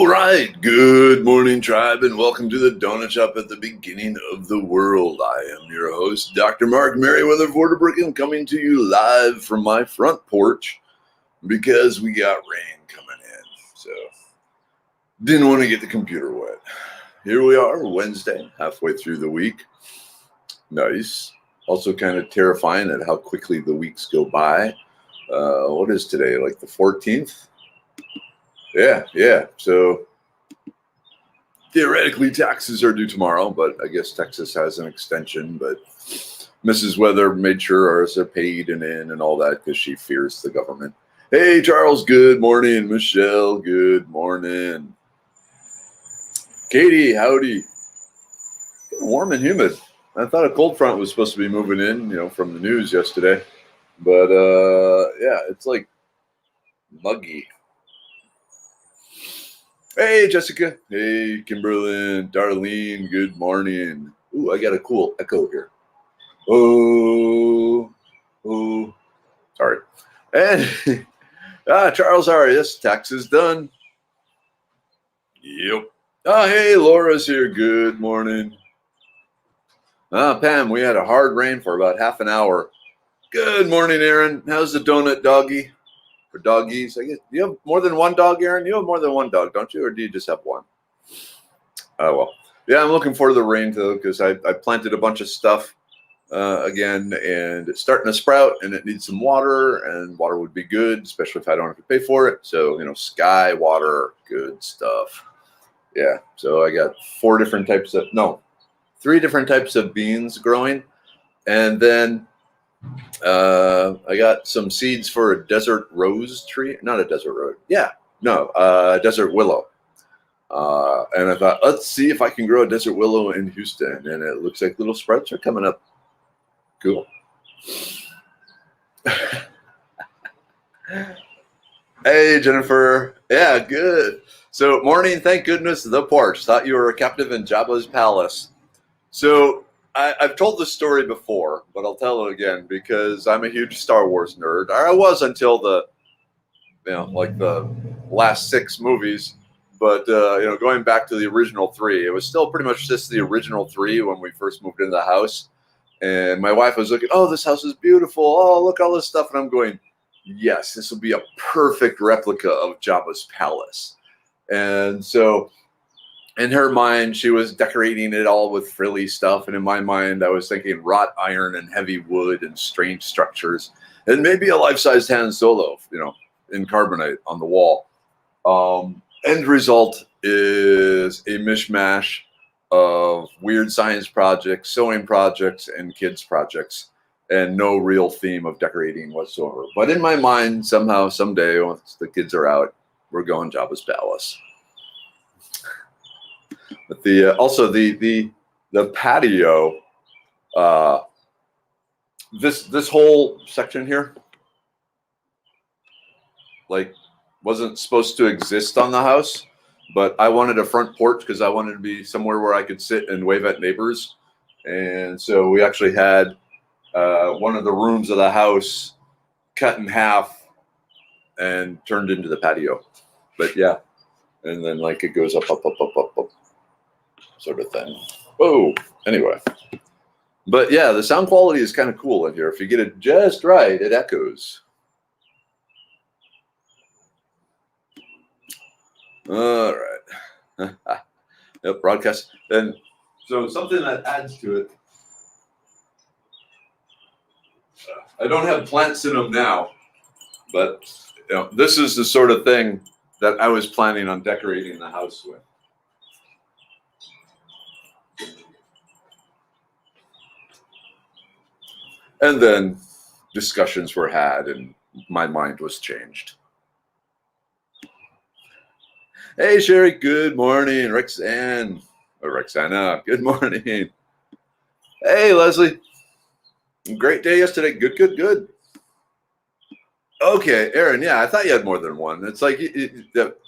right, good morning, tribe, and welcome to the Donut Shop at the beginning of the world. I am your host, Dr. Mark Merriweather Vorderbrücken, coming to you live from my front porch because we got rain coming in, so didn't want to get the computer wet. Here we are, Wednesday, halfway through the week. Nice. Also kind of terrifying at how quickly the weeks go by. What is today, like the 14th? Yeah. So theoretically, taxes are due tomorrow, but I guess Texas has an extension. But Mrs. Weather made sure ours are paid and in and all that because she fears the government. Hey, Charles, good morning. Michelle, good morning. Katie, howdy. Warm and humid. I thought a cold front was supposed to be moving in, from the news yesterday. But, yeah, it's like muggy. Hey, Jessica. Hey, Kimberlyn. Darlene, good morning. Ooh, I got a cool echo here. Oh. Sorry. And Charles, how are you? Yes, tax is done. Yep. Hey, Laura's here. Good morning. Pam, we had a hard rain for about half an hour. Good morning, Aaron. How's the donut doggy? For doggies, I guess. Do you have more than one dog, Aaron? You have more than one dog, don't you? Or do you just have one? Oh, well. Yeah, I'm looking forward to the rain, though, because I planted a bunch of stuff again, and it's starting to sprout, and it needs some water, and water would be good, especially if I don't have to pay for it. So, sky, water, good stuff. Yeah, so I got three different types of beans growing, and then I got some seeds for a desert rose tree. Not a desert rose. Desert willow. And I thought, let's see if I can grow a desert willow in Houston. And it looks like little sprouts are coming up. Cool. Hey, Jennifer. Yeah, good. So, morning, thank goodness, the porch. Thought you were a captive in Jabba's palace. So, I've told this story before, but I'll tell it again because I'm a huge Star Wars nerd. I was until the last 6 movies. But, going back to the original 3, it was still pretty much just the original 3 when we first moved into the house. And my wife was looking, oh, this house is beautiful. Oh, look, all this stuff. And I'm going, yes, this will be a perfect replica of Jabba's palace. And so in her mind, she was decorating it all with frilly stuff. And in my mind, I was thinking wrought iron and heavy wood and strange structures. And maybe a life-sized Han Solo, in carbonite on the wall. End result is a mishmash of weird science projects, sewing projects, and kids projects. And no real theme of decorating whatsoever. But in my mind, somehow, someday, once the kids are out, we're going Jabba's palace. But the patio, this whole section here, wasn't supposed to exist on the house, but I wanted a front porch because I wanted to be somewhere where I could sit and wave at neighbors, and so we actually had one of the rooms of the house cut in half and turned into the patio. But yeah, and then it goes up, sort of thing. Oh, anyway. But yeah, the sound quality is kind of cool in here. If you get it just right, it echoes. All right. Yep, broadcast. And so something that adds to it. I don't have plants in them now, but this is the sort of thing that I was planning on decorating the house with. And then discussions were had and my mind was changed. Hey, Sherry, good morning. Roxanna, good morning. Hey, Leslie. Great day yesterday. Good. Okay, Aaron, yeah, I thought you had more than one. It's like,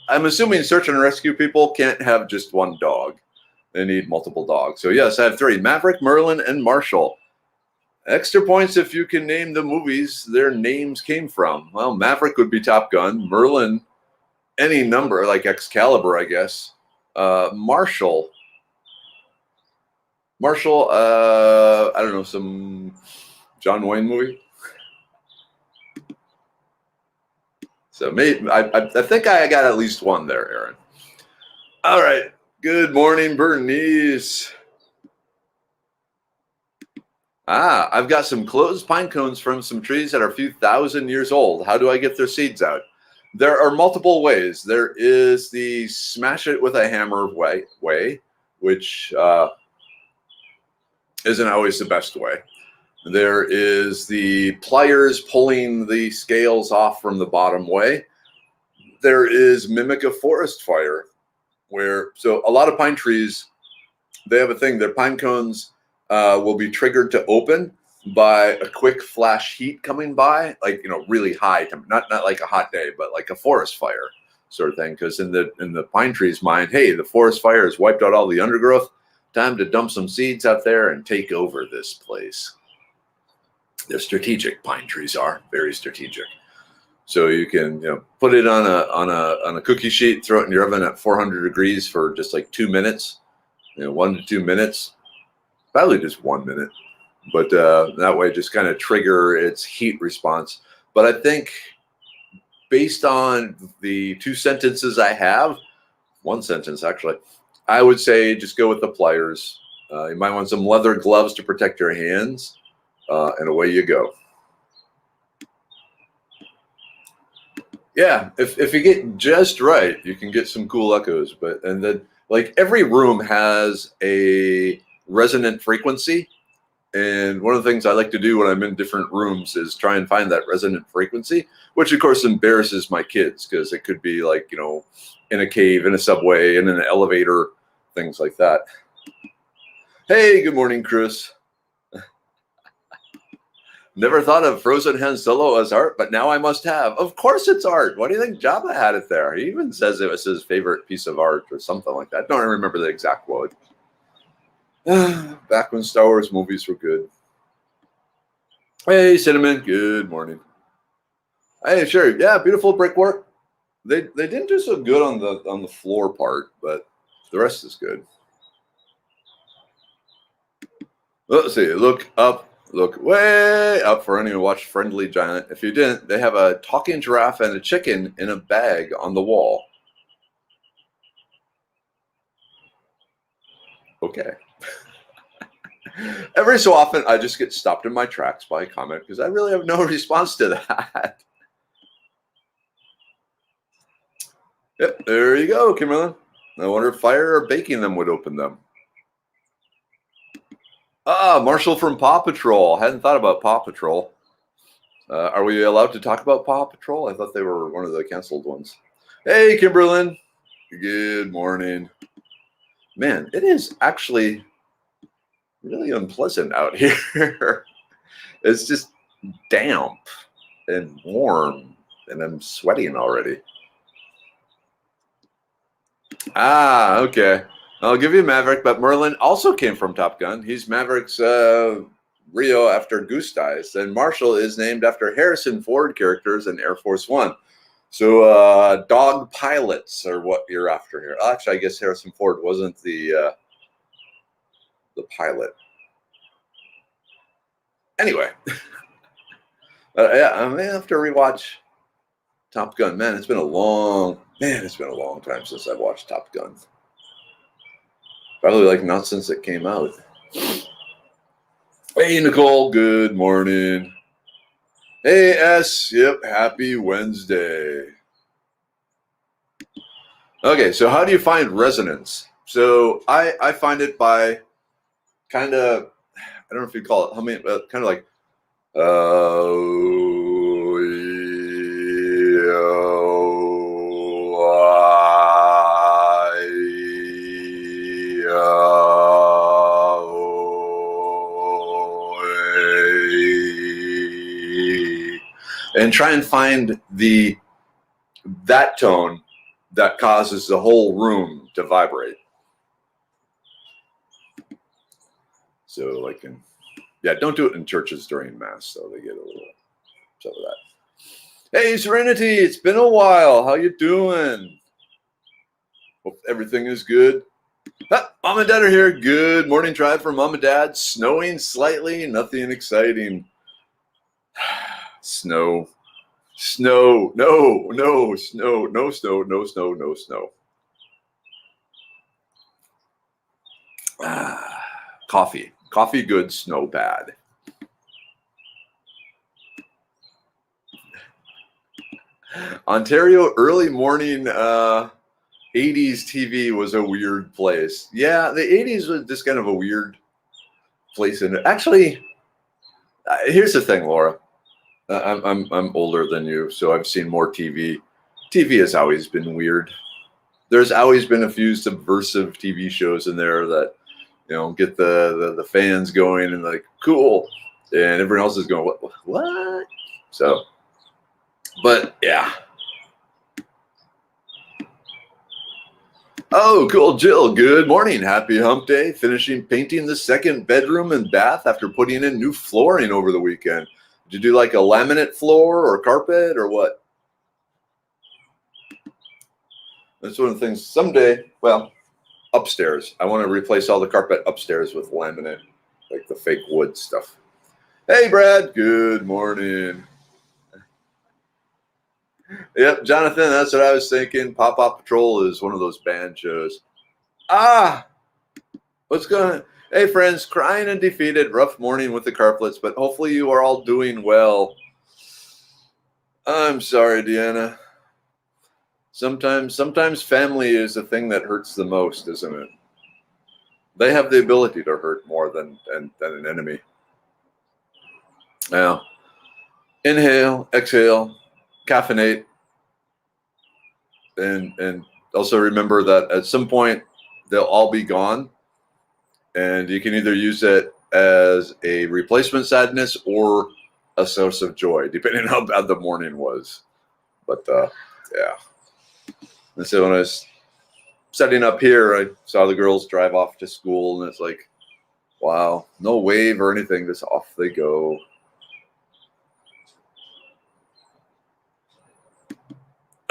I'm assuming search and rescue people can't have just one dog. They need multiple dogs. So yes, I have 3, Maverick, Merlin, and Marshall. Extra points if you can name the movies their names came from. Well, Maverick would be Top Gun, Merlin any number, like Excalibur, I guess. Marshall, I don't know, some John Wayne movie. So maybe I think I got at least one there, Aaron. All right. Good morning, Bernice. I've got some closed pine cones from some trees that are a few thousand years old. How do I get their seeds out? There are multiple ways. There is the smash it with a hammer way, which isn't always the best way. There is the pliers pulling the scales off from the bottom way. There is mimic a forest fire, so a lot of pine trees, they have a thing. Their pine cones will be triggered to open by a quick flash heat coming by, like, really high, not like a hot day, but like a forest fire sort of thing. Because in the pine tree's mind, hey, the forest fire has wiped out all the undergrowth. Time to dump some seeds out there and take over this place. They're strategic. Pine trees are very strategic. So you can put it on a cookie sheet, throw it in your oven at 400 degrees for just like 2 minutes, 1 to 2 minutes, probably just 1 minute. But that way, just kind of trigger its heat response. But I think based on the 2 sentences I have, 1 sentence actually, I would say just go with the pliers. You might want some leather gloves to protect your hands, and away you go. Yeah, if you get just right, you can get some cool echoes. And then, like, every room has a resonant frequency. And one of the things I like to do when I'm in different rooms is try and find that resonant frequency, which of course embarrasses my kids because it could be like, in a cave, in a subway, in an elevator, things like that. Hey, good morning, Chris. Never thought of Frozen Han Solo as art, but now I must have. Of course it's art. Why do you think Jabba had it there? He even says it was his favorite piece of art or something like that. Don't remember the exact quote. Back when Star Wars movies were good. Hey, Cinnamon. Good morning. Hey, sure. Yeah, beautiful brickwork. They didn't do so good on the floor part, but the rest is good. Let's see. Look up. Look way up for anyone who watched Friendly Giant. If you didn't, they have a talking giraffe and a chicken in a bag on the wall. Okay. Every so often, I just get stopped in my tracks by a comment because I really have no response to that. Yep, there you go, Kimberly. I wonder if fire or baking them would open them. Marshall from Paw Patrol. Hadn't thought about Paw Patrol. Are we allowed to talk about Paw Patrol? I thought they were one of the canceled ones. Hey, Kimberlyn. Good morning. Man, it is actually really unpleasant out here. It's just damp and warm, and I'm sweating already. Okay. I'll give you Maverick, but Merlin also came from Top Gun. He's Maverick's Rio after Goose dies. And Marshall is named after Harrison Ford characters in Air Force One. So dog pilots are what you're after here. Actually, I guess Harrison Ford wasn't the pilot. Anyway, yeah, I may have to rewatch Top Gun. Man, it's been a long time since I've watched Top Gun. Probably like not since it came out. Hey, Nicole. Good morning. Hey, S. Yep. Happy Wednesday. Okay, so how do you find resonance? So I find it by kind of, I don't know if you call it, kind of like, and try and find that tone that causes the whole room to vibrate. So like don't do it in churches during Mass, so they get a little upset with that. Hey, Serenity, it's been a while. How you doing? Hope everything is good. Ah, Mom and Dad are here. Good morning drive for Mom and Dad. Snowing slightly, nothing exciting. Snow. Snow. No snow. No snow. No snow. No snow. Coffee. Coffee good, snow bad. Ontario early morning 80s TV was a weird place. Yeah, the 80s was just kind of a weird place in it. Actually, here's the thing, Laura. I'm older than you, so I've seen more TV. TV has always been weird. There's always been a few subversive TV shows in there that get the fans going and like cool, and everyone else is going what? So, but yeah. Oh, cool, Jill. Good morning. Happy hump day. Finishing painting the second bedroom and bath after putting in new flooring over the weekend. Did you do like a laminate floor or carpet or what? That's one of the things someday, well, upstairs. I want to replace all the carpet upstairs with laminate, like the fake wood stuff. Hey, Brad. Good morning. Yep, Jonathan, that's what I was thinking. Pop Pop Patrol is one of those band shows. What's going on? Hey, friends, crying and defeated. Rough morning with the carplets, but hopefully you are all doing well. I'm sorry, Deanna. Sometimes family is the thing that hurts the most, isn't it? They have the ability to hurt more than an enemy. Now, inhale, exhale, caffeinate, and also remember that at some point they'll all be gone, and you can either use it as a replacement sadness or a source of joy, depending on how bad the morning was. But yeah. And so when I was setting up here, I saw the girls drive off to school, and it's like, wow, no wave or anything, just off they go.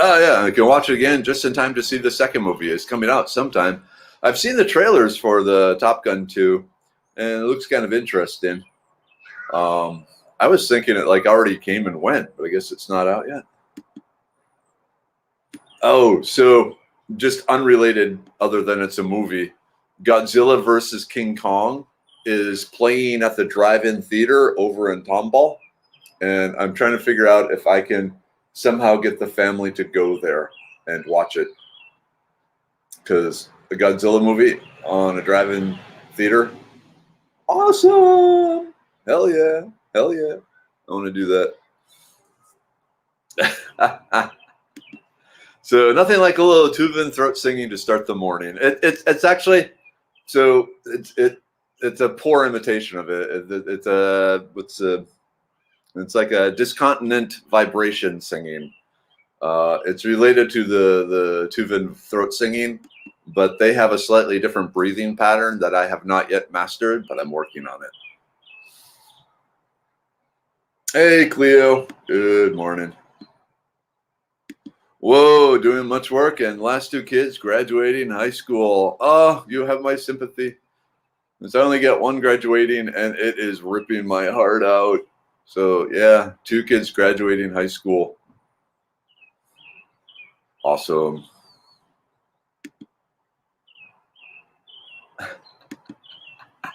Oh, yeah, I can watch it again just in time to see the second movie. It's coming out sometime. I've seen the trailers for the Top Gun 2, and it looks kind of interesting. I was thinking it like already came and went, but I guess it's not out yet. Oh, so just unrelated other than it's a movie. Godzilla versus King Kong is playing at the drive-in theater over in Tomball, and I'm trying to figure out if I can somehow get the family to go there and watch it, because the Godzilla movie on a drive-in theater, awesome. Hell yeah, I want to do that. So nothing like a little Tuvan throat singing to start the morning. It's actually, so it's a poor imitation of it. It's like a discontinent vibration singing. It's related to the Tuvan throat singing, but they have a slightly different breathing pattern that I have not yet mastered, but I'm working on it. Hey, Cleo. Good morning. Whoa, doing much work, and last two kids graduating high school. Oh, you have my sympathy. Since I only get one graduating, and it is ripping my heart out. So, yeah, two kids graduating high school. Awesome.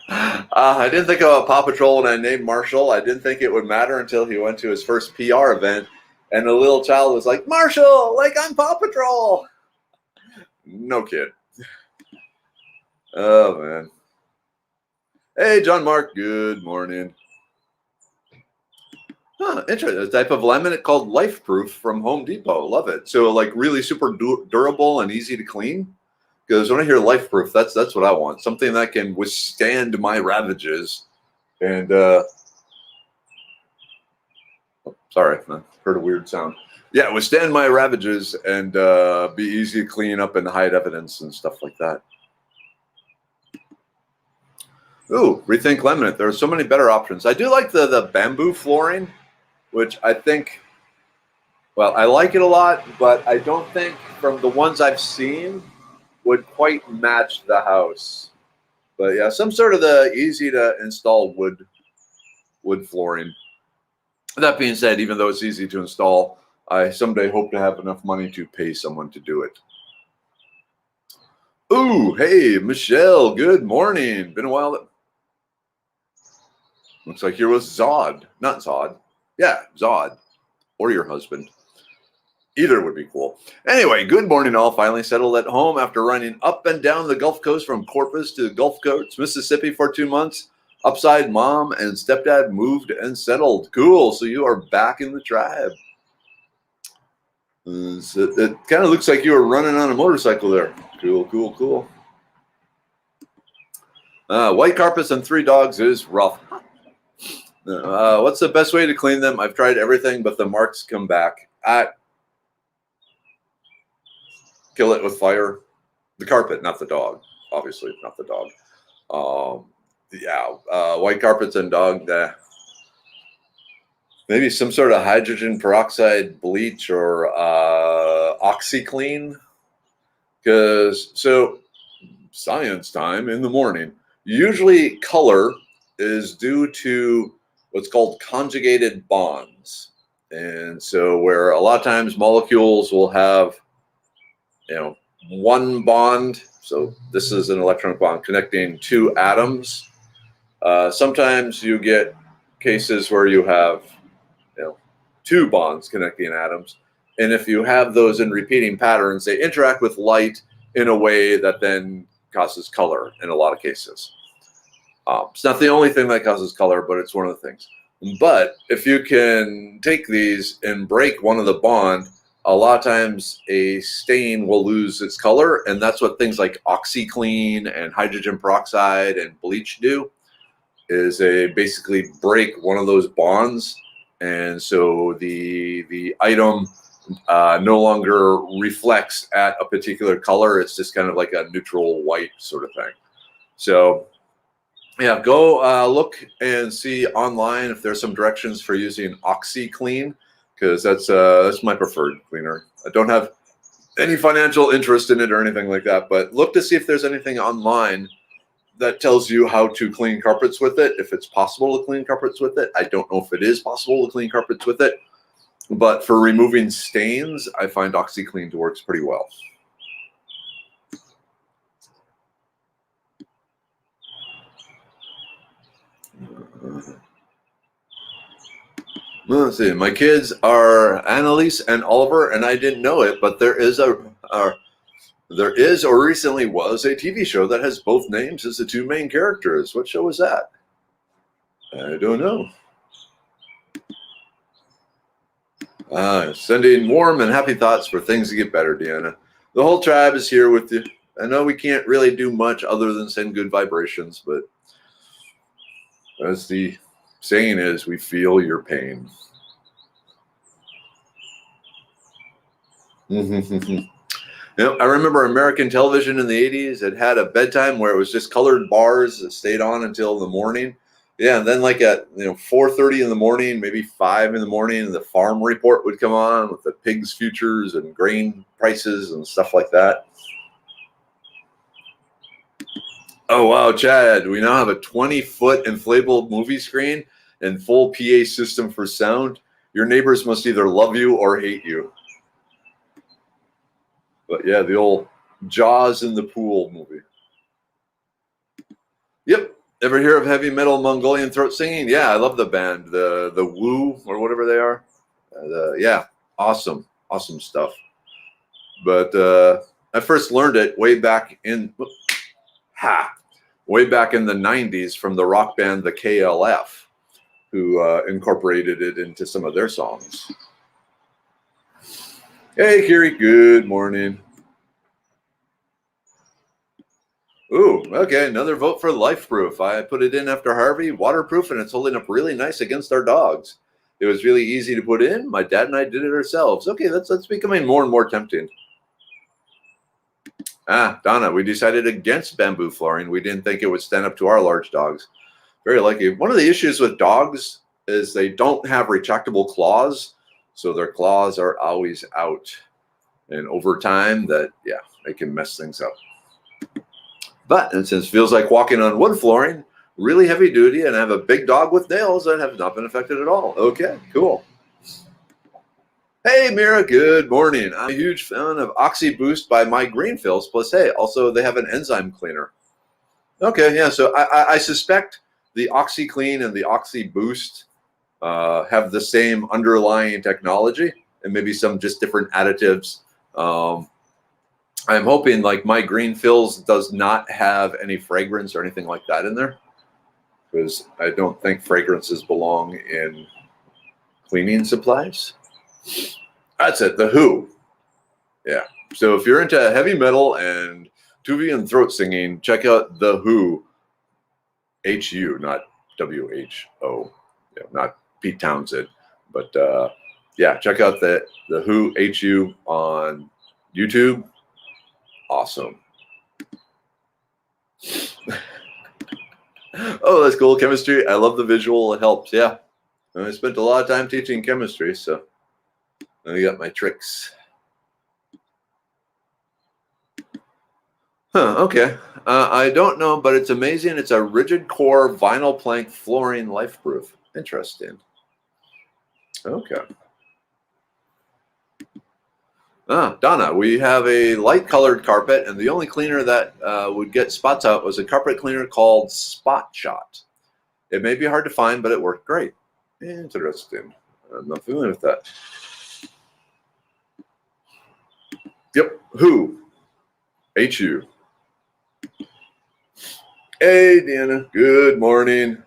I didn't think about Paw Patrol when I named Marshall. I didn't think it would matter until he went to his first PR event, and the little child was like, Marshall, like I'm Paw Patrol. No kid. Oh, man. Hey, John Mark. Good morning. Huh, interesting. A type of laminate called Life Proof from Home Depot. Love it. So, like, really super durable and easy to clean. Because when I hear Life Proof, that's what I want. Something that can withstand my ravages. And sorry, I heard a weird sound. Yeah, withstand my ravages and be easy to clean up and hide evidence and stuff like that. Ooh, rethink laminate. There are so many better options. I do like the bamboo flooring, which I think Well, I like it a lot, but I don't think from the ones I've seen would quite match the house. But yeah, some sort of the easy to install wood flooring. That being said, even though it's easy to install, I someday hope to have enough money to pay someone to do it. Ooh, hey, Michelle, good morning. Been a while. Looks like you're with Zod. Not Zod. Yeah, Zod. Or your husband. Either would be cool. Anyway, good morning all. Finally settled at home after running up and down the Gulf Coast from Corpus to Gulf Coast, Mississippi for 2 months. Upside mom and stepdad moved and settled. Cool. So you are back in the tribe. So it kind of looks like you were running on a motorcycle there. Cool, cool, cool. White carpets and 3 dogs is rough. What's the best way to clean them? I've tried everything, but the marks come back. Kill it with fire. The carpet, not the dog. Obviously, not the dog. White carpets and dog. Maybe some sort of hydrogen peroxide bleach or OxyClean. So science time in the morning. Usually color is due to what's called conjugated bonds. And so where a lot of times molecules will have, one bond. So this is an electronic bond connecting 2 atoms. Sometimes you get cases where you have, 2 bonds connecting atoms. And if you have those in repeating patterns, they interact with light in a way that then causes color in a lot of cases. It's not the only thing that causes color, but it's one of the things. But if you can take these and break one of the bond, a lot of times a stain will lose its color, and that's what things like OxyClean and hydrogen peroxide and bleach do, is they basically break one of those bonds, and so the item no longer reflects at a particular color. It's just kind of like a neutral white sort of thing. So yeah, go look and see online if there's some directions for using OxyClean, because that's my preferred cleaner. I don't have any financial interest in it or anything like that, but look to see if there's anything online that tells you how to clean carpets with it, if it's possible to clean carpets with it. I don't know if it is possible to clean carpets with it, but for removing stains, I find OxyClean works pretty well. Let's see. My kids are Annalise and Oliver, and I didn't know it, but there is or recently was a TV show that has both names as the 2 main characters. What show was that? I don't know. Sending warm and happy thoughts for things to get better, Deanna. The whole tribe is here with you. I know we can't really do much other than send good vibrations, but as the saying is, we feel your pain. I remember American television in the 80s. It had a bedtime where it was just colored bars that stayed on until the morning. Yeah, and then like at 4:30 in the morning, maybe 5 in the morning, the farm report would come on with the pigs' futures and grain prices and stuff like that. Oh wow, Chad, we now have a 20-foot inflatable movie screen and full PA system for sound. Your neighbors must either love you or hate you. But yeah, the old Jaws in the Pool movie. Yep. Ever hear of heavy metal Mongolian throat singing? Yeah, I love the band, the Wu or whatever they are. Yeah, awesome stuff. But I first learned it way back in the 90s from the rock band the KLF, who incorporated it into some of their songs. Hey, Kiri, good morning. Ooh, okay, another vote for Life Proof. I put it in after Harvey, waterproof, and it's holding up really nice against our dogs. It was really easy to put in. My dad and I did it ourselves. Okay, that's becoming more and more tempting. Donna, we decided against bamboo flooring. We didn't think it would stand up to our large dogs. Very lucky. One of the issues with dogs is they don't have retractable claws. so their claws are always out. And over time, it can mess things up. But and since it feels like walking on wood flooring, really heavy duty, and I have a big dog with nails that have not been affected at all. Okay, cool. Hey, Mira, good morning. I'm a huge fan of Oxy Boost by My Green Fills. Plus, hey, also they have an enzyme cleaner. Okay, yeah, so I suspect the Oxy Clean and the Oxy Boost have the same underlying technology and maybe some just different additives. I'm hoping like My Green Fills does not have any fragrance or anything like that in there, because I don't think fragrances belong in cleaning supplies. That's it, The Who. Yeah. So if you're into heavy metal and Tuvian throat singing, check out The Who. H-U, not W-H-O. Yeah, not Pete Townsend. But yeah, check out the Who H-U on YouTube. Awesome. Oh, that's cool. Chemistry. I love the visual. It helps. Yeah. I spent a lot of time teaching chemistry, so I got my tricks. Huh, okay. I don't know, but it's amazing. It's a rigid core vinyl plank flooring, life-proof. Interesting. Okay. Donna, we have a light-colored carpet, and the only cleaner that would get spots out was a carpet cleaner called Spot Shot. It may be hard to find, but it worked great. Interesting. I'm not familiar with that. Yep. Who? H-U. Hey, Deanna. Good morning.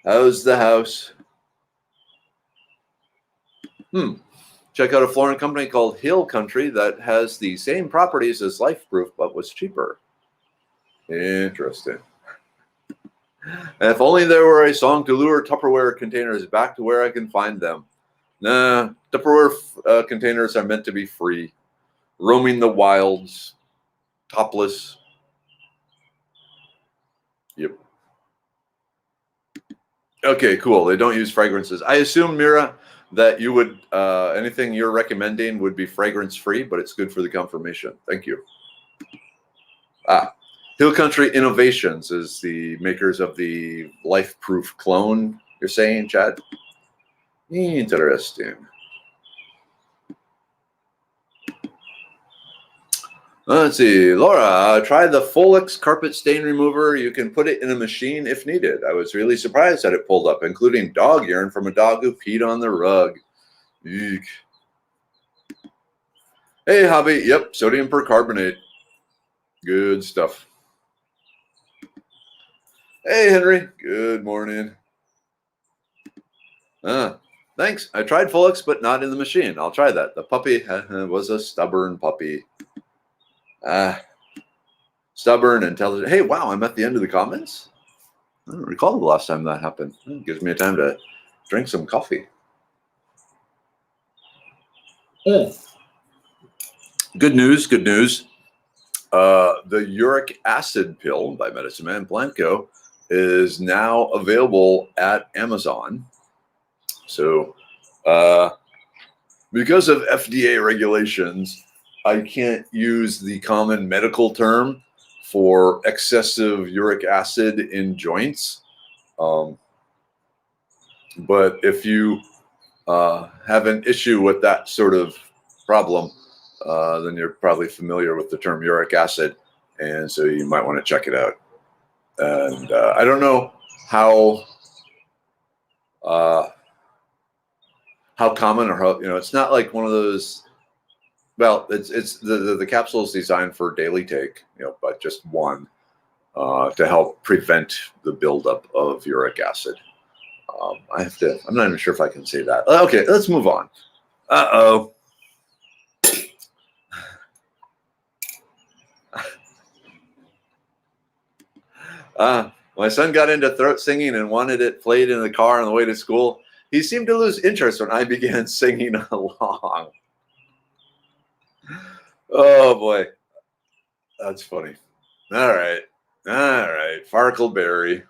How's the house? Check out a flooring company called Hill Country that has the same properties as Lifeproof, but was cheaper. Interesting. And if only there were a song to lure Tupperware containers back to where I can find them. Nah, Tupperware containers are meant to be free, roaming the wilds, topless. Yep. Okay, cool. They don't use fragrances. I assume, Mira, that you would, anything you're recommending would be fragrance free, but it's good for the confirmation. Thank you. Hill Country Innovations is the makers of the Life-Proof clone, you're saying, Chad? Interesting. Let's see. Laura, try the Folex carpet stain remover. You can put it in a machine if needed. I was really surprised that it pulled up, including dog urine from a dog who peed on the rug. Eek. Hey, Hobby. Yep, sodium percarbonate. Good stuff. Hey, Henry. Good morning. Thanks. I tried Folex, but not in the machine. I'll try that. The puppy was a stubborn puppy. Stubborn, intelligent. Hey, wow, I'm at the end of the comments. I don't recall the last time that happened. It gives me a time to drink some coffee. Good news, good news. The uric acid pill by Medicine Man Blanco is now available at Amazon. So because of FDA regulations, I can't use the common medical term for excessive uric acid in joints. But if you have an issue with that sort of problem, then you're probably familiar with the term uric acid, and so you might want to check it out. And I don't know how common or how, it's not like one of those. Well, it's the capsule is designed for daily take, but just one to help prevent the buildup of uric acid. I'm not even sure if I can say that. Okay, let's move on. Uh-oh. My son got into throat singing and wanted it played in the car on the way to school. He seemed to lose interest when I began singing along. Oh, boy. That's funny. All right. Farkleberry.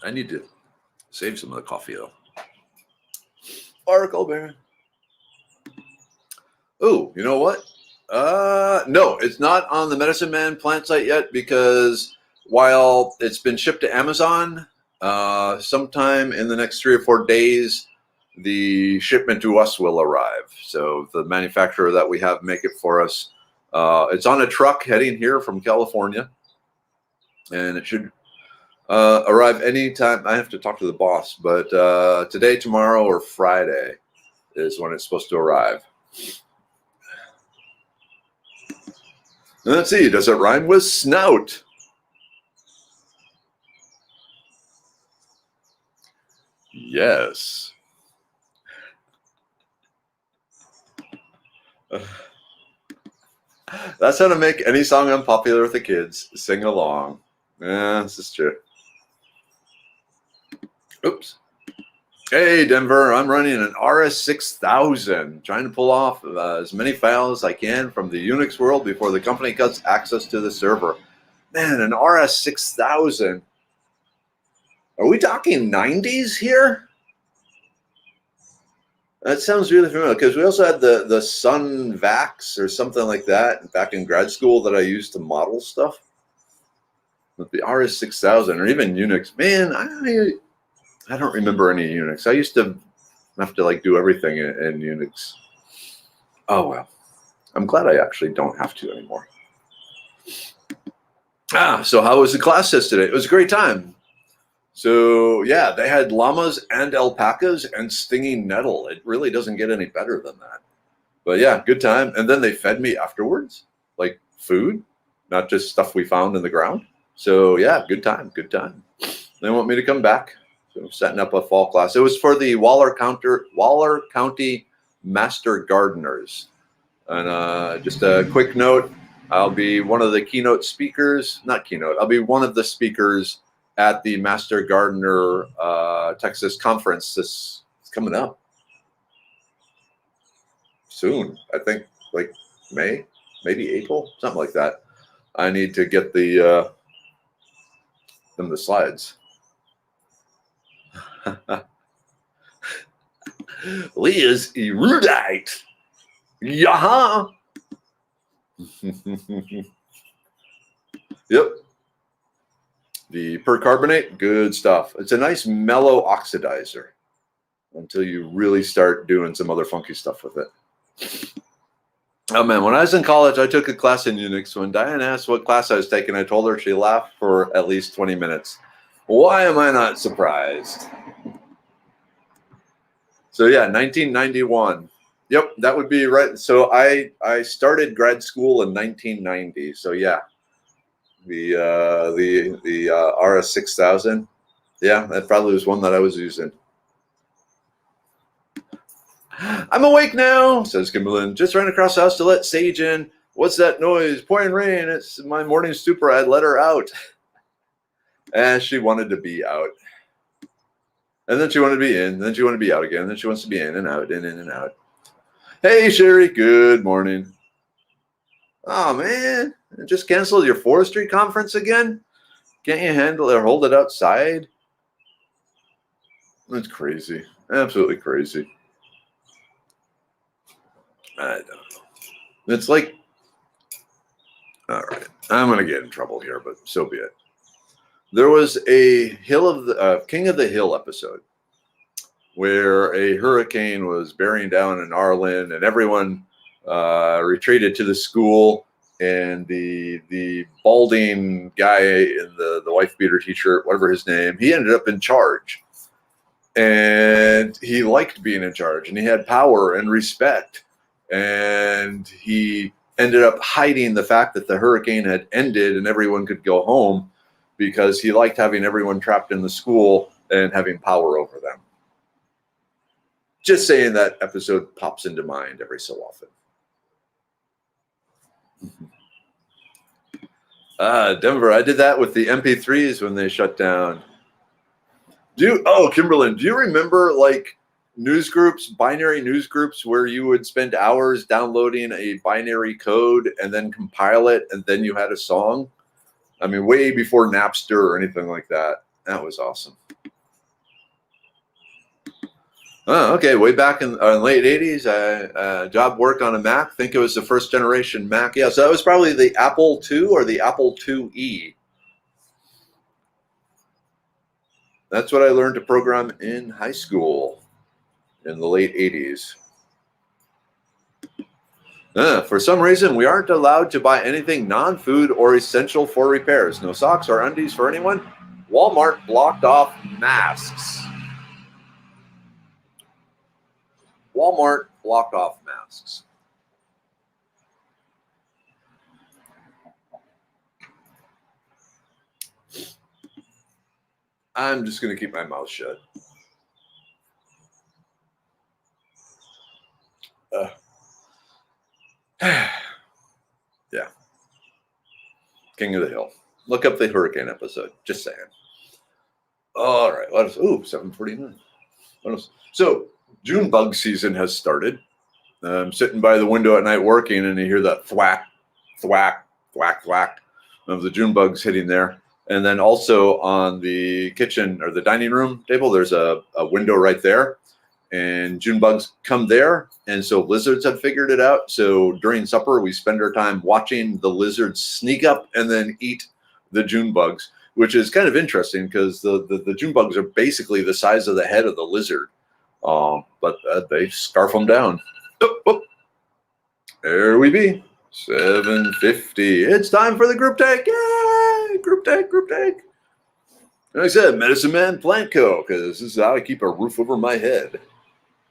I need to save some of the coffee though. Sparkle bear. Oh, you know what? No, it's not on the Medicine Man plant site yet because while it's been shipped to Amazon, sometime in the next 3 or 4 days, the shipment to us will arrive. So the manufacturer that we have make it for us, it's on a truck heading here from California, and it should arrive anytime. I have to talk to the boss, but today, tomorrow, or Friday is when it's supposed to arrive. Let's see, does it rhyme with snout? Yes. That's how to make any song unpopular with the kids. Sing along. Yeah, this is true. Oops. Hey, Denver, I'm running an RS6000, trying to pull off as many files as I can from the Unix world before the company cuts access to the server. Man, an RS6000. Are we talking 90s here? That sounds really familiar because we also had the Sun Vax or something like that back in grad school that I used to model stuff. But the RS6000 or even Unix, man, I don't remember any Unix. I used to have to like do everything in Unix. Oh well, I'm glad I actually don't have to anymore. So how was the class test today? It was a great time. So yeah, they had llamas and alpacas and stinging nettle. It really doesn't get any better than that. But yeah, good time. And then they fed me afterwards, like food, not just stuff we found in the ground. So yeah, good time, good time. They want me to come back. So I'm setting up a fall class. It was for the Waller County Master Gardeners. And just a quick note, I'll be one of the keynote speakers, not keynote, I'll be one of the speakers at the Master Gardener Texas conference. This is coming up soon. I think like May, maybe April, something like that. I need to get the slides. Leah's erudite. Yaha. Yep. The percarbonate, good stuff. It's a nice mellow oxidizer until you really start doing some other funky stuff with it. Oh man, when I was in college, I took a class in Unix. When Diane asked what class I was taking, I told her. She laughed for at least 20 minutes. Why am I not surprised? So yeah, 1991. Yep, that would be right. So I started grad school in 1990. So yeah, the RS6000. Yeah, that probably was one that I was using. I'm awake now, says Kimberlyn. Just ran across the house to let Sage in. What's that noise? Pouring rain. It's my morning stupor. I'd let her out. And she wanted to be out. And then she wanted to be in. Then she wanted to be out again. Then she wants to be in and out, in and out. Hey, Sherry. Good morning. Oh, man. Just canceled your forestry conference again? Can't you handle it or hold it outside? That's crazy. Absolutely crazy. I don't know. It's like, all right, I'm going to get in trouble here, but so be it. There was a King of the Hill episode where a hurricane was bearing down in Arlen and everyone retreated to the school, and the balding guy in the wife beater t-shirt, whatever his name, he ended up in charge. And he liked being in charge, and he had power and respect. And he ended up hiding the fact that the hurricane had ended and everyone could go home because he liked having everyone trapped in the school and having power over them. Just saying, that episode pops into mind every so often. Denver, I did that with the MP3s when they shut down. Kimberlyn, do you remember like news groups, binary news groups, where you would spend hours downloading a binary code and then compile it, and then you had a song? I mean, way before Napster or anything like that. That was awesome. Oh, okay. Way back in late 80s, job work on a Mac. I think it was the first generation Mac. Yeah, so that was probably the Apple II or the Apple IIe. That's what I learned to program in high school in the late 80s. For some reason, we aren't allowed to buy anything non-food or essential for repairs. No socks or undies for anyone. Walmart blocked off masks. Walmart blocked off masks. I'm just going to keep my mouth shut. Yeah. King of the Hill. Look up the hurricane episode. Just saying. All right. What else? Ooh, 7:49. What else? So, June bug season has started. I'm sitting by the window at night working, and you hear that thwack, thwack, thwack, thwack of the June bugs hitting there. And then also on the kitchen or the dining room table, there's a window right there. And June bugs come there. And so lizards have figured it out. So during supper, we spend our time watching the lizards sneak up and then eat the June bugs, which is kind of interesting because the June bugs are basically the size of the head of the lizard. But they scarf them down. Oh, oh. There we be. 7:50. It's time for the group take. Yay! Group take, group take. Like I said, Medicine Man Plant Co. Because this is how I keep a roof over my head.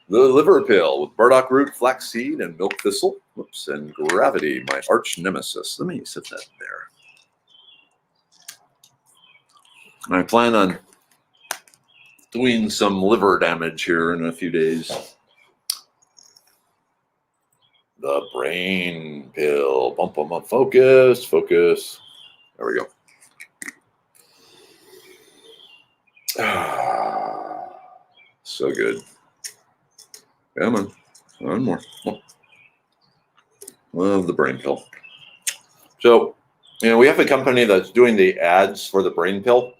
The liver pill with burdock root, flaxseed, and milk thistle. Whoops, and gravity, my arch nemesis. Let me set that there. I plan on doing some liver damage here in a few days. The brain pill. Bump them up. Focus, focus. There we go. So good. Come on. One more. Oh. Love the brain pill. So, we have a company that's doing the ads for the brain pill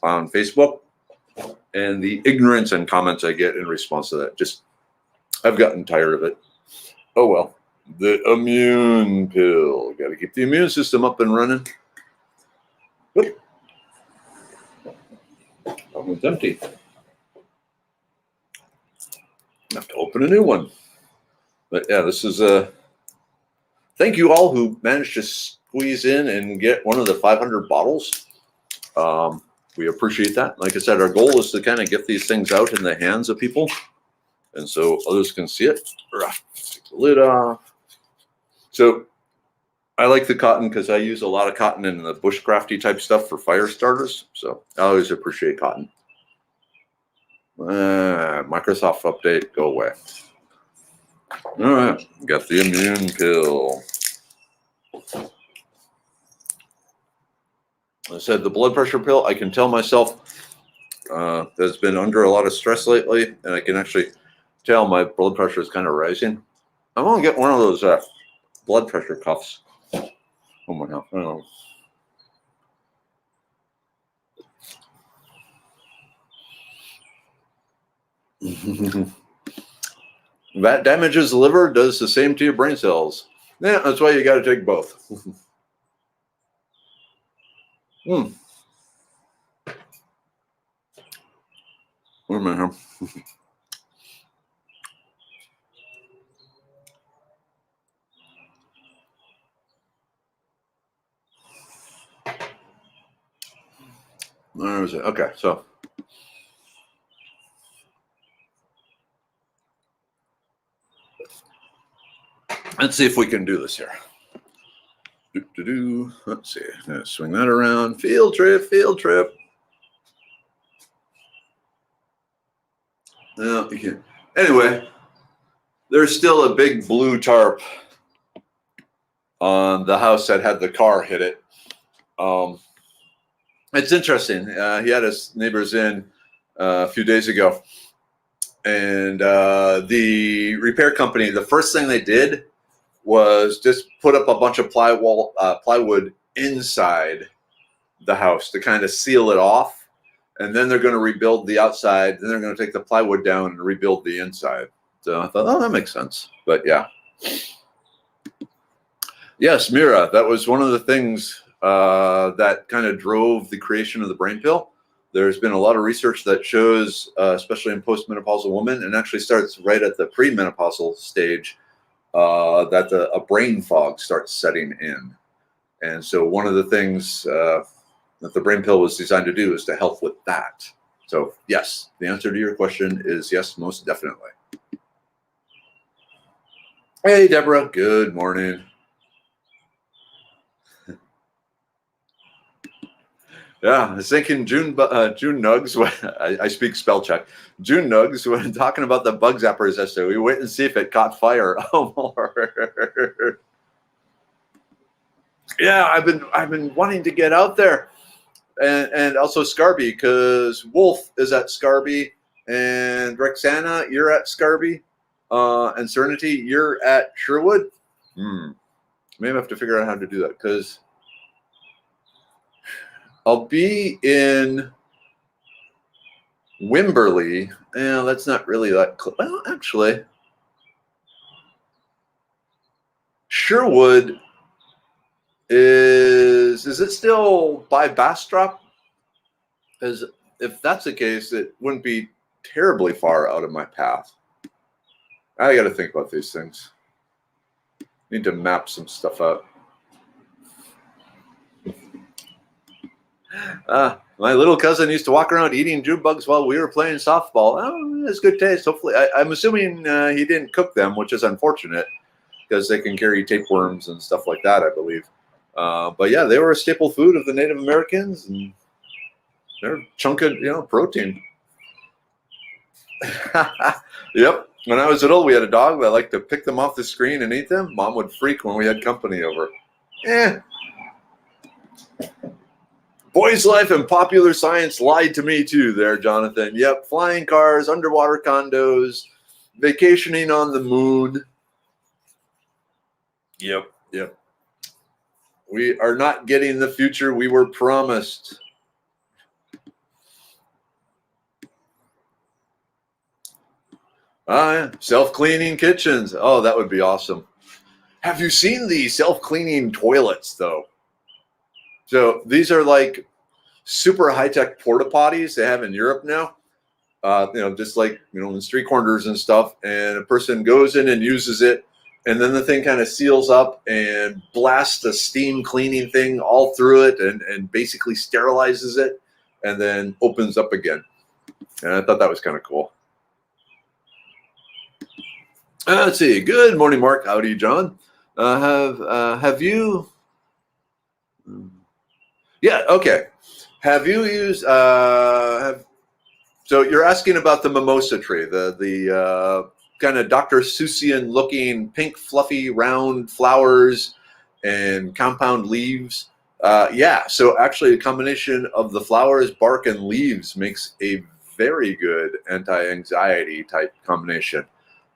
on Facebook. And the ignorance and comments I get in response to that, I've gotten tired of it. Oh, well. The immune pill. Got to keep the immune system up and running. Oop. Oh, it's empty. I have to open a new one. But yeah, this is thank you all who managed to squeeze in and get one of the 500 bottles. We appreciate that. Like I said, our goal is to kind of get these things out in the hands of people, and so others can see it. Take the lid off. So I like the cotton because I use a lot of cotton in the bushcrafty type stuff for fire starters. So I always appreciate cotton. Microsoft update, go away. All right, got the immune pill. I said the blood pressure pill, I can tell myself that's been under a lot of stress lately, and I can actually tell my blood pressure is kind of rising. I'm going to get one of those blood pressure cuffs. Oh my God. Oh. That damages the liver, does the same to your brain cells. Yeah, that's why you got to take both. Where am I here? Where is it? Okay, so let's see if we can do this here. Let's see. Let's swing that around. Field trip, field trip. No, you can't. Anyway, there's still a big blue tarp on the house that had the car hit it. It's interesting. He had his neighbors in a few days ago, and the repair company, the first thing they did was just put up a bunch of plywood inside the house to kind of seal it off. and then they're going to rebuild the outside. Then they're going to take the plywood down and rebuild the inside. So I thought, oh, that makes sense. But yeah. Yes, Mira, that was one of the things that kind of drove the creation of the brain pill. There's been a lot of research that shows, especially in postmenopausal women, and actually starts right at the premenopausal stage, that a brain fog starts setting in. And so one of the things that the brain pill was designed to do is to help with that. So yes, the answer to your question is yes, most definitely. Hey, Deborah, good morning. Yeah, I was thinking June Nugs, I speak spell check. June Nugs, when talking about the bug zappers yesterday, we wait and see if it caught fire. Oh, more. Yeah, I've been wanting to get out there. And also Scarby, because Wolf is at Scarby, and Rexana, you're at Scarby, and Serenity, you're at Sherwood. Maybe I have to figure out how to do that, because I'll be in Wimberley. Yeah, that's not really that close. Well, actually, Sherwood is it still by Bastrop? Because if that's the case, it wouldn't be terribly far out of my path. I got to think about these things. Need to map some stuff out. My little cousin used to walk around eating June bugs while we were playing softball. Oh, it's good taste. Hopefully, I'm assuming he didn't cook them, which is unfortunate because they can carry tapeworms and stuff like that, I believe. But yeah, they were a staple food of the Native Americans, and they're a chunk of protein. Yep. When I was little, we had a dog that liked to pick them off the screen and eat them. Mom would freak when we had company over. Boy's Life and Popular Science lied to me too there, Jonathan. Yep, flying cars, underwater condos, vacationing on the moon. Yep. We are not getting the future we were promised. Yeah. Self-cleaning kitchens. Oh, that would be awesome. Have you seen the self-cleaning toilets, though? So these are like super high-tech porta potties they have in Europe now. Just like, in street corners and stuff. And a person goes in and uses it, and then the thing kind of seals up and blasts a steam cleaning thing all through it and basically sterilizes it and then opens up again. And I thought that was kind of cool. Let's see. Good morning, Mark. Howdy, John. Have you? Yeah. Okay. Have you used? So you're asking about the mimosa tree, the kind of Dr. Seussian looking pink, fluffy, round flowers and compound leaves. Yeah. So actually, a combination of the flowers, bark, and leaves makes a very good anti-anxiety type combination.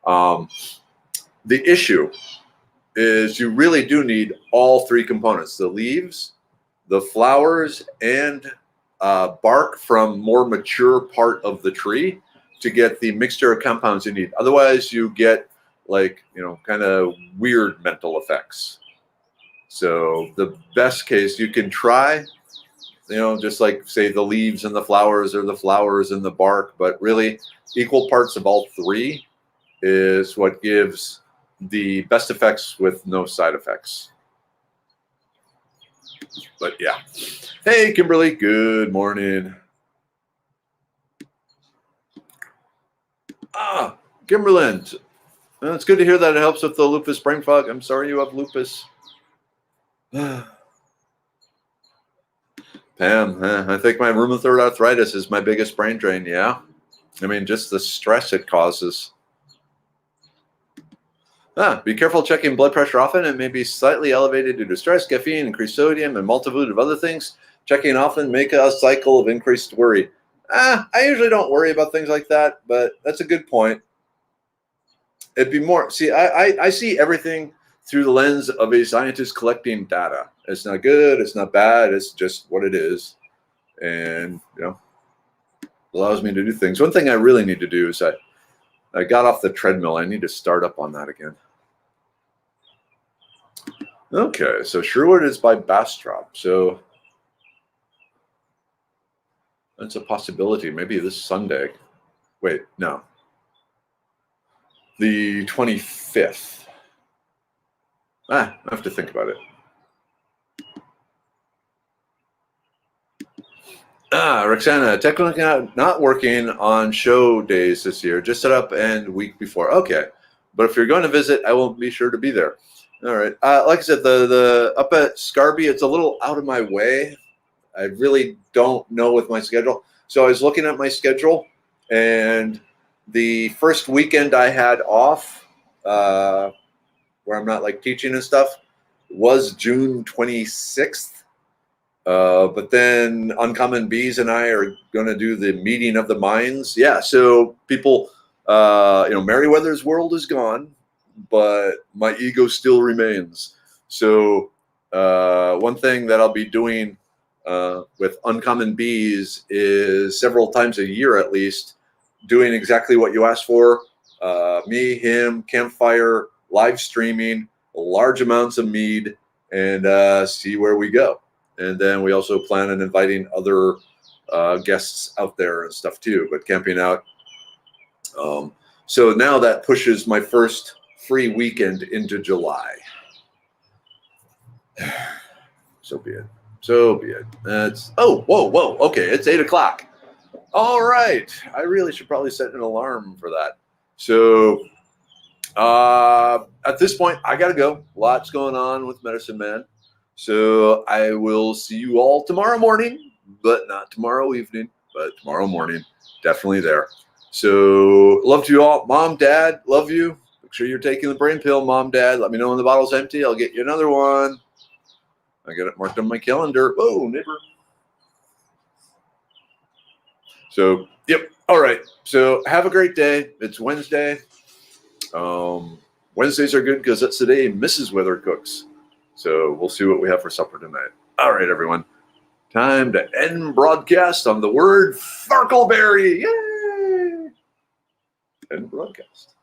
The issue is you really do need all three components: the leaves, the flowers, and bark from more mature part of the tree to get the mixture of compounds you need. Otherwise, you get kind of weird mental effects. So the best case you can try, just like say the leaves and the flowers or the flowers and the bark, but really equal parts of all three is what gives the best effects with no side effects. But yeah. Hey, Kimberly, good morning. Kimberland, it's good to hear that it helps with the lupus brain fog. I'm sorry you have lupus. Pam, I think my rheumatoid arthritis is my biggest brain drain, yeah? I mean, just the stress it causes. Be careful checking blood pressure often. It may be slightly elevated due to stress, caffeine, increased sodium, and multitude of other things. Checking often may cause a cycle of increased worry. I usually don't worry about things like that, but that's a good point. It'd be more, see, I see everything through the lens of a scientist collecting data. It's not good, it's not bad, it's just what it is. And, allows me to do things. One thing I really need to do is I got off the treadmill. I need to start up on that again. Okay, so Sherwood is by Bastrop. So that's a possibility. Maybe this Sunday. Wait, no. The 25th. I have to think about it. Roxana, technically not working on show days this year. Just set up and week before. Okay. But if you're going to visit, I will be sure to be there. All right. Like I said, the up at Scarby, it's a little out of my way. I really don't know with my schedule. So I was looking at my schedule, and the first weekend I had off, where I'm not like teaching and stuff, was June 26th. But then Uncommon Bees and I are going to do the meeting of the minds. Yeah, so people, Merriweather's world is gone, but my ego still remains. So one thing that I'll be doing with Uncommon Bees is several times a year at least, doing exactly what you asked for. Me, him, campfire, live streaming, large amounts of mead, and see where we go. And then we also plan on inviting other guests out there and stuff too, but camping out. So now that pushes my first free weekend into July. So be it. So be it. Whoa. Okay, it's 8 o'clock. All right. I really should probably set an alarm for that. So at this point, I got to go. Lots going on with Medicine Man. So I will see you all tomorrow morning, but not tomorrow evening, but tomorrow morning. Definitely there. So love to you all. Mom, Dad, love you. Make sure you're taking the brain pill, Mom, Dad. Let me know when the bottle's empty. I'll get you another one. I got it marked on my calendar. Oh, neighbor. So, yep. All right. So have a great day. It's Wednesday. Wednesdays are good because that's the day Mrs. Weather cooks. So we'll see what we have for supper tonight. All right, everyone. Time to end broadcast on the word Farkleberry. Yay! End broadcast.